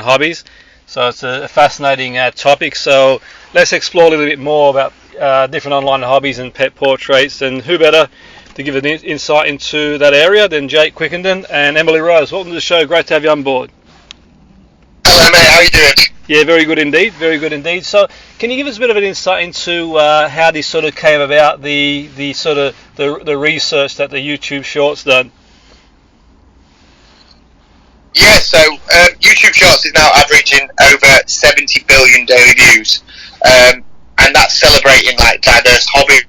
hobbies. So it's a fascinating topic. So let's explore a little bit more about different online hobbies and pet portraits. And who better to give an insight into that area than Jake Quickenden and Emily Rose. Welcome to the show. Great to have you on board. Hello, mate. How are you doing? Yeah, very good indeed. Very good indeed. So, can you give us a bit of an insight into how this sort of came about, the research that the YouTube Shorts done? Yeah, so YouTube Shorts is now averaging over 70 billion daily views, and that's celebrating like diverse hobbies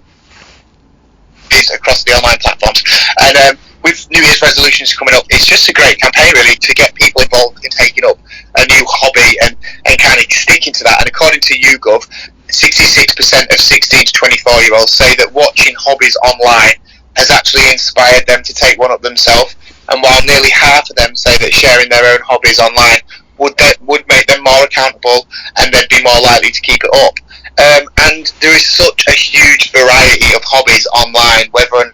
across the online platforms. And with New Year's resolutions coming up, it's just a great campaign really to get people involved in taking up a new hobby and kind of sticking to that. And according to YouGov, 66% of 16 to 24 year olds say that watching hobbies online has actually inspired them to take one up themselves. And while nearly half of them say that sharing their own hobbies online would make them more accountable and they'd be more likely to keep it up. And there is such a huge variety of hobbies online, whether or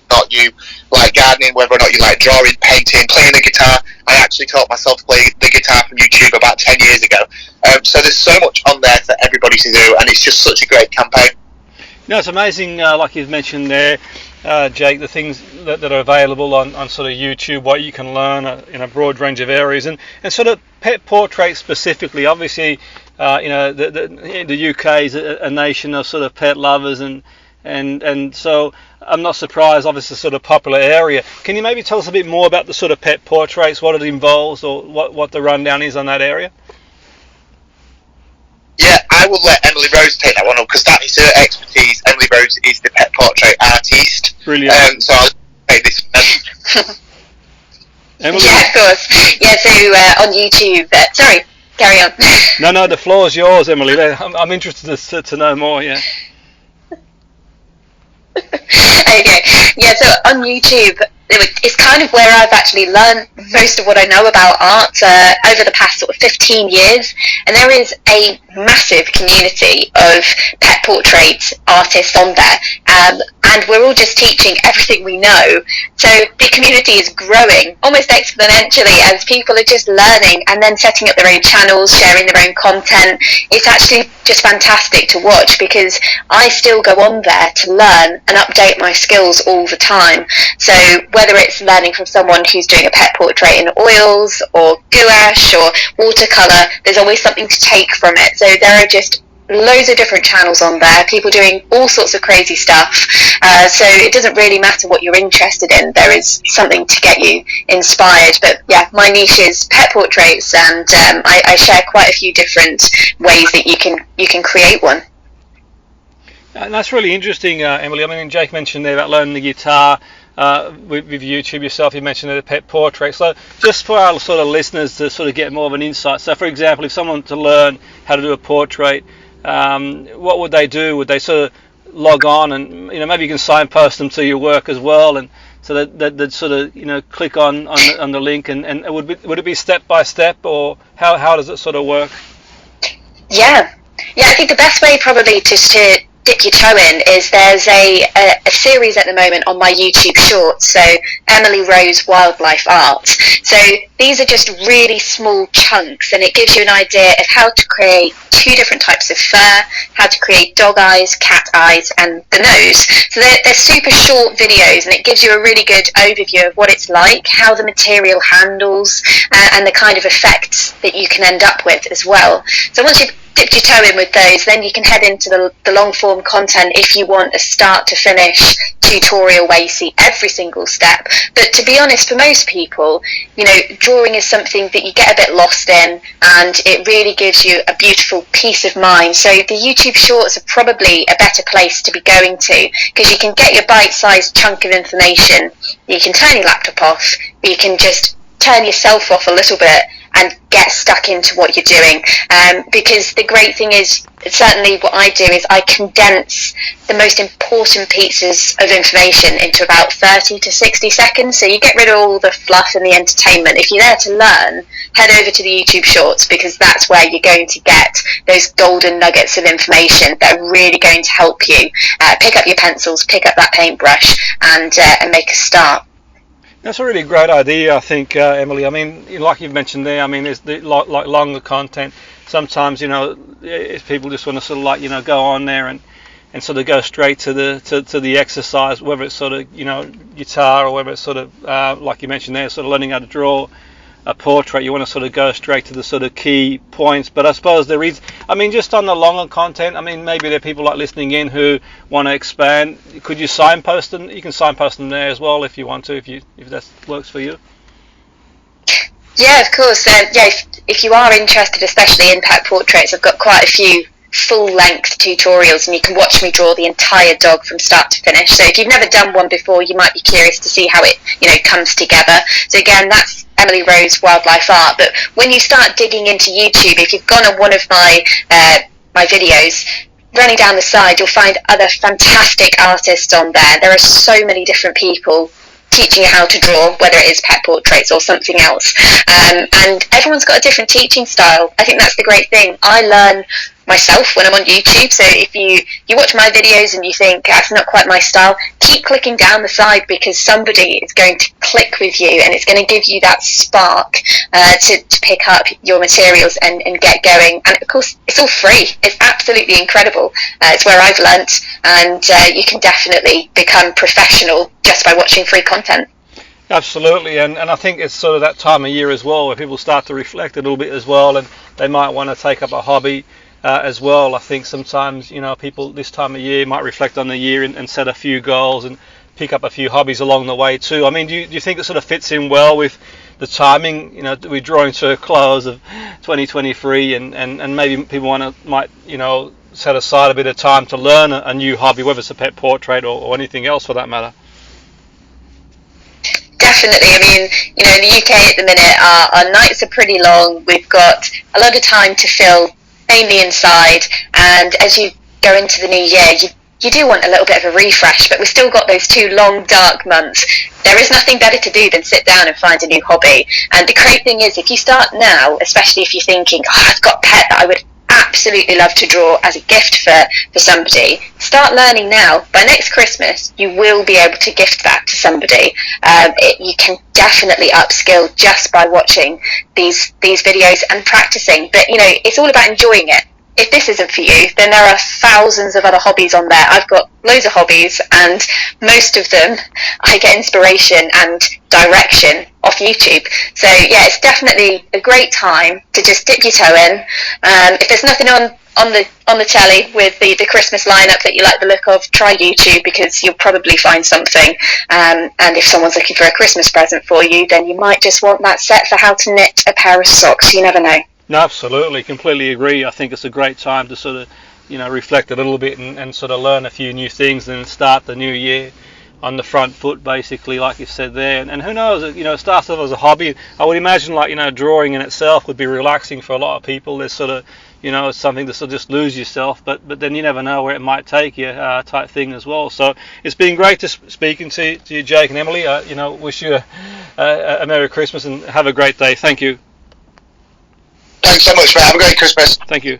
not you like gardening, whether or not you like drawing, painting, playing the guitar. I actually taught myself to play the guitar from YouTube about 10 years ago. So there's so much on there for everybody to do, and it's just such a great campaign. No, it's amazing, like you've mentioned there, Jake, the things that are available on sort of YouTube, what you can learn in a broad range of areas, and sort of pet portraits specifically. Obviously, the UK is a nation of sort of pet lovers, and so I'm not surprised. Obviously, it's a sort of popular area. Can you maybe tell us a bit more about the sort of pet portraits, what it involves, or what the rundown is on that area? Yeah, I will let Emily Rose take that one up because that is her expertise. Emily Rose is the pet portrait artist. Brilliant. So I'll take this one. Emily? Yeah, of course. Yeah, so on YouTube. Sorry, carry on. No, the floor is yours, Emily. I'm interested to know more. Yeah. Okay. Yeah, so on YouTube, it's kind of where I've actually learned most of what I know about art over the past sort of 15 years. And there is a massive community of pet portrait artists on there. And we're all just teaching everything we know. So the community is growing almost exponentially as people are just learning and then setting up their own channels, sharing their own content. It's actually just fantastic to watch because I still go on there to learn and update my skills all the time. So whether it's learning from someone who's doing a pet portrait in oils or gouache or watercolour, there's always something to take from it. So there are just loads of different channels on there, people doing all sorts of crazy stuff. So it doesn't really matter what you're interested in, there is something to get you inspired. But yeah, my niche is pet portraits, and I share quite a few different ways that you can create one. And that's really interesting, Emily. I mean, Jake mentioned there about learning the guitar with YouTube yourself. You mentioned the pet portrait. So just for our sort of listeners to sort of get more of an insight. So, for example, if someone to learn how to do a portrait, what would they do? Would they sort of log on and maybe you can signpost them to your work as well, and so that they'd sort of click on the link, and would it be step by step, or how does it sort of work? Yeah, I think the best way probably just to dip your toe in is there's a series at the moment on my YouTube Shorts, so Emily Rose Wildlife Art. So these are just really small chunks, and it gives you an idea of how to create 2 different types of fur, how to create dog eyes, cat eyes, and the nose. So they're super short videos, and it gives you a really good overview of what it's like, how the material handles, and the kind of effects that you can end up with as well. So once you've dipped your toe in with those, then you can head into the long form content if you want a start to finish tutorial where you see every single step. But to be honest, for most people, drawing is something that you get a bit lost in, and it really gives you a beautiful peace of mind. So the YouTube Shorts are probably a better place to be going to, because you can get your bite-sized chunk of information, you can turn your laptop off, you can just turn yourself off a little bit and get stuck into what you're doing, because the great thing is, certainly what I do is I condense the most important pieces of information into about 30 to 60 seconds, so you get rid of all the fluff and the entertainment. If you're there to learn, head over to the YouTube Shorts, because that's where you're going to get those golden nuggets of information that are really going to help you pick up your pencils, pick up that paintbrush, and make a start. That's a really great idea, I think, Emily. I mean, like you've mentioned there, I mean, there's like longer content. Sometimes, if people just want to sort of go on there and sort of go straight to the exercise, whether it's sort of guitar or whether it's sort of like you mentioned there, sort of learning how to draw a portrait. You want to sort of go straight to the sort of key points. But I suppose there is, I mean, just on the longer content, I mean, maybe there are people like listening in who want to expand. Could you signpost them? You can signpost them there as well if you want to, if that works for you. Yeah, of course. If you are interested, especially in pet portraits, I've got quite a few full-length tutorials, and you can watch me draw the entire dog from start to finish. So if you've never done one before, you might be curious to see how it comes together. So again, that's Emily Rose Wildlife Art. But when you start digging into YouTube, if you've gone on one of my videos, running down the side, you'll find other fantastic artists on there. There are so many different people teaching you how to draw, whether it is pet portraits or something else, and everyone's got a different teaching style. I think that's the great thing. I learn myself when I'm on YouTube, so if you watch my videos and you think that's not quite my style, keep clicking down the side, because somebody is going to click with you and it's going to give you that spark to pick up your materials and get going. And of course, it's all free. It's absolutely incredible. It's where I've learnt, and you can definitely become professional just by watching free content. Absolutely, and I think it's sort of that time of year as well where people start to reflect a little bit as well, and they might want to take up a hobby as well. I think sometimes people this time of year might reflect on the year and set a few goals and pick up a few hobbies along the way too. I mean, do you think it sort of fits in well with the timing? We're drawing to a close of 2023, and maybe people might set aside a bit of time to learn a new hobby, whether it's a pet portrait or anything else for that matter. Definitely. I mean, in the UK at the minute, our nights are pretty long. We've got a lot of time to fill, mainly inside, and as you go into the new year, you do want a little bit of a refresh, but we've still got those 2 long dark months. There is nothing better to do than sit down and find a new hobby. And the great thing is, if you start now, especially if you're thinking, I've got a pet that I would absolutely love to draw as a gift for somebody, start learning now. By next Christmas, you will be able to gift that to somebody. You can definitely upskill just by watching these videos and practicing. But it's all about enjoying it. If this isn't for you, then there are thousands of other hobbies on there. I've got loads of hobbies, and most of them I get inspiration and direction off YouTube. So yeah, it's definitely a great time to just dip your toe in. If there's nothing on the telly with the Christmas lineup that you like the look of, try YouTube, because you'll probably find something. And if someone's looking for a Christmas present for you, then you might just want that set for how to knit a pair of socks. You never know. No, absolutely, completely agree. I think it's a great time to sort of, reflect a little bit and sort of learn a few new things and start the new year on the front foot, basically, like you said there. And who knows, it starts off as a hobby. I would imagine, drawing in itself would be relaxing for a lot of people. There's sort of, it's something to sort of just lose yourself, but then you never know where it might take you, type thing as well. So it's been great to speaking to you, Jake and Emily. Wish you a Merry Christmas and have a great day. Thank you. Thanks so much, mate. Have a great Christmas. Thank you.